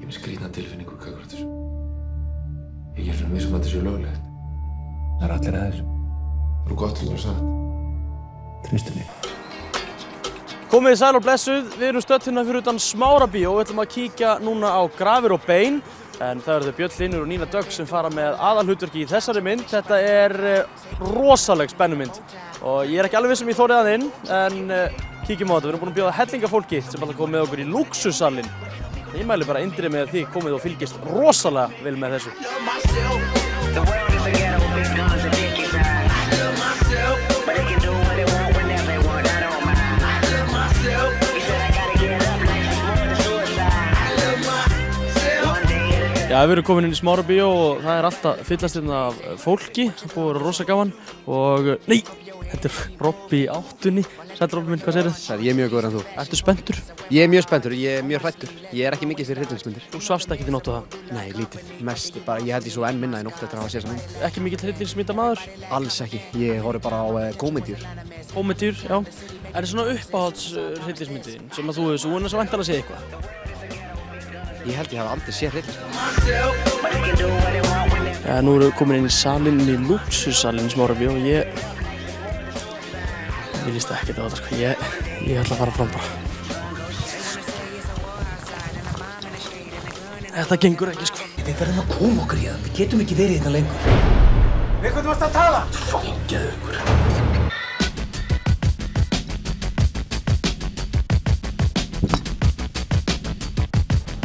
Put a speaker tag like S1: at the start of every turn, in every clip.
S1: Ég með skrýtna tilfinningu gagnvart þessu. Ég er svona viss að þetta sé löglegt. Það allir að þessu. Það gott að vera satt. Treystu mig.
S2: Komið sæl og blessuð, við erum stödd hérna fyrir utan Smárabíó og við ætlum að kíkja núna á Grafir og bein. En það eru þau Björn Hlynur og Nína Dögg sem fara með aðalhlutverki í þessari mynd. Þetta er rosaleg spennumynd og ég er ekki alveg viss ég þorið að inn, en kíkjum á þetta. Við erum búin að bjóða hellinga fólki sem ætla að koma með okkur í lúxussalinn. Ég mæli bara eindrið með því komið og fylgist rosalega vel með þessu. Já, við erum komin inn í Smárabíó og það er alltaf fyllast hérna af fólki sem búið að vera rosa gaman og nei, þetta er Robbi í áttunni. Sæll Robbi minn, hvað segir þið?
S3: Sæll, ég er mjög góður en þú.
S2: Ertu spenntur?
S3: Ég er mjög spenntur, ég er mjög hrættur. Ég er ekki mikið fyrir hryllingsmyndir.
S2: Þú svafst ekki til nótt á það?
S3: Nei, lítið. Mest, ég held ég svo enn minna í nótt eftir að hafa séð þessa mynd.
S2: Ekki mikill hryllingsmyndamaður?
S3: Alls ekki. Ég horfi bara á kómedíur.
S2: Kómedíur, já. Er það svona uppáhalds hryllingsmyndin sem að þú hefur svo vonast að væntanlega séð eitthvað?
S3: Ég held ég hafi aldrei séð hryllingsmynd.
S2: Já, nú erum við komin inn í salinn, í lúxussalinn í Smárabíó og ég líst ekkert á þetta, sko. Ég ætla að fara fram bara. Þetta gengur ekki, sko.
S4: Við verðum að koma okkur í það. Við getum ekki verið hérna lengur. Við hvernig varst að tala?
S1: Fangjaðu ykkur.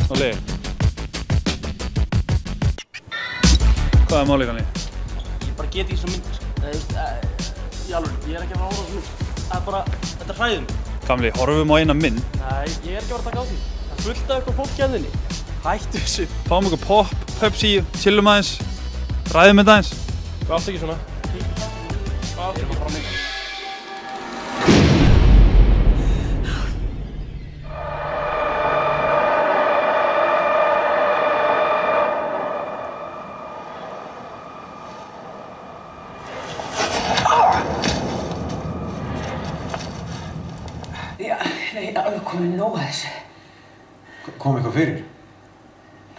S5: Óli. Hvað er málið kanni?
S2: Ég bara get ekki svona myndir. Í alveg, ég er ekki að fara að horfa á svona mynd. Það er bara, þetta hræðir mig.
S5: Gamli, horfum á eina mynd.
S2: Nei, ég er ekki að fara að taka á því. Það er fullt af eitthvað fólki að þinni. Hættu þessu.
S5: Fáum ykkur pop, Pepsi, chillum aðeins. Ræðum þetta aðeins.
S2: Hvað átt ekki svona? Hvað átt ekki bara mynd?
S4: Nei, alveg komið nóg að þessu.
S1: Kom eitthvað fyrir?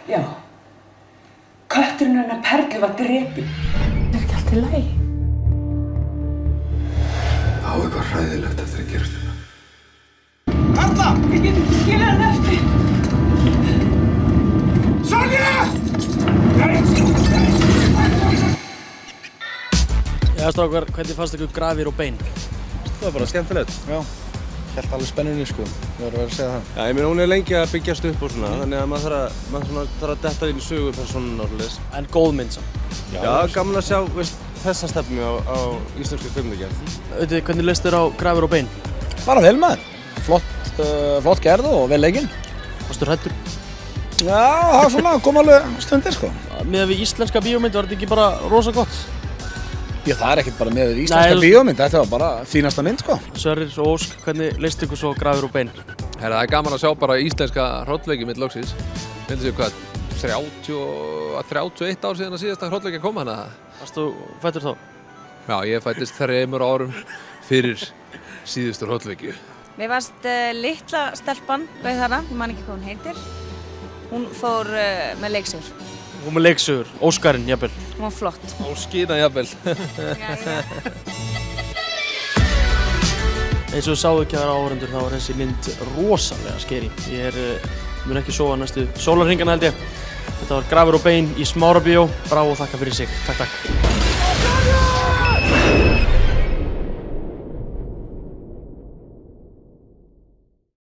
S4: Já. Kötturinn hennar Perlu var drepinn. Er ekki allt í lagi?
S1: Það á eitthvað hræðilegt eftir að gerast þetta.
S4: Karla! Við getum ekki skilað hann eftir. Sonja!
S2: Já, strákar, hvernig fannst ykkur Grafir og bein?
S6: Það var bara skemmtilegt. Já. Hélt alveg spennunni, sko. Ég var að segja það.
S7: Já, ég meina hún er lengi að byggjast upp og svona, þannig að maður þarf að detta inn í sögu persónunnar náttúrulega.
S2: En góð mynd samt.
S7: Já, gaman að sjá, þessa stefnu á íslenskri kvikmyndagerð.
S2: Veitu, hvernig leist þér á Grafir og bein?
S6: Bara vel maður. Flott gerð og vel leikinn.
S2: Varstu hræddur?
S6: Já, það var svona, kom alveg stundir, sko.
S2: Miðað við íslenska bíómynd var þetta ekki bara rosa gott?
S6: Já, það er ekkert bara með íslenska bíómynd, þetta var bara fínasta mynd, sko.
S2: Sverrir og Ósk, hvernig leist ykkur svo Grafir og bein?
S8: Herra, það er gaman að sjá bara íslenska hrollvekju mitt loksins. Vildi séu hvað, 31 ár síðan að síðasta hrollvekja kom hana.
S2: Varst þú fættur þá?
S8: Já, ég fættist 3 árum fyrir síðustu hrollvekju.
S9: Mér varst litla stelpan, rauð þarna, ég man ekki hvað hún heitir. Hún fór með leiksögur.
S2: Hún með leiksögur, Óskarinn, jafnvel.
S9: Hún var flott.
S8: Óskina, jafnvel.
S2: Eins og sáðu ekki að vera áhorfendur, þá er þessi mynd rosalega skeri. Ég mun ekki sofa næstu sólarhringana held ég. Þetta var Grafir og bein í Smárabíó. Bravo og þakka fyrir sig. Takk, takk.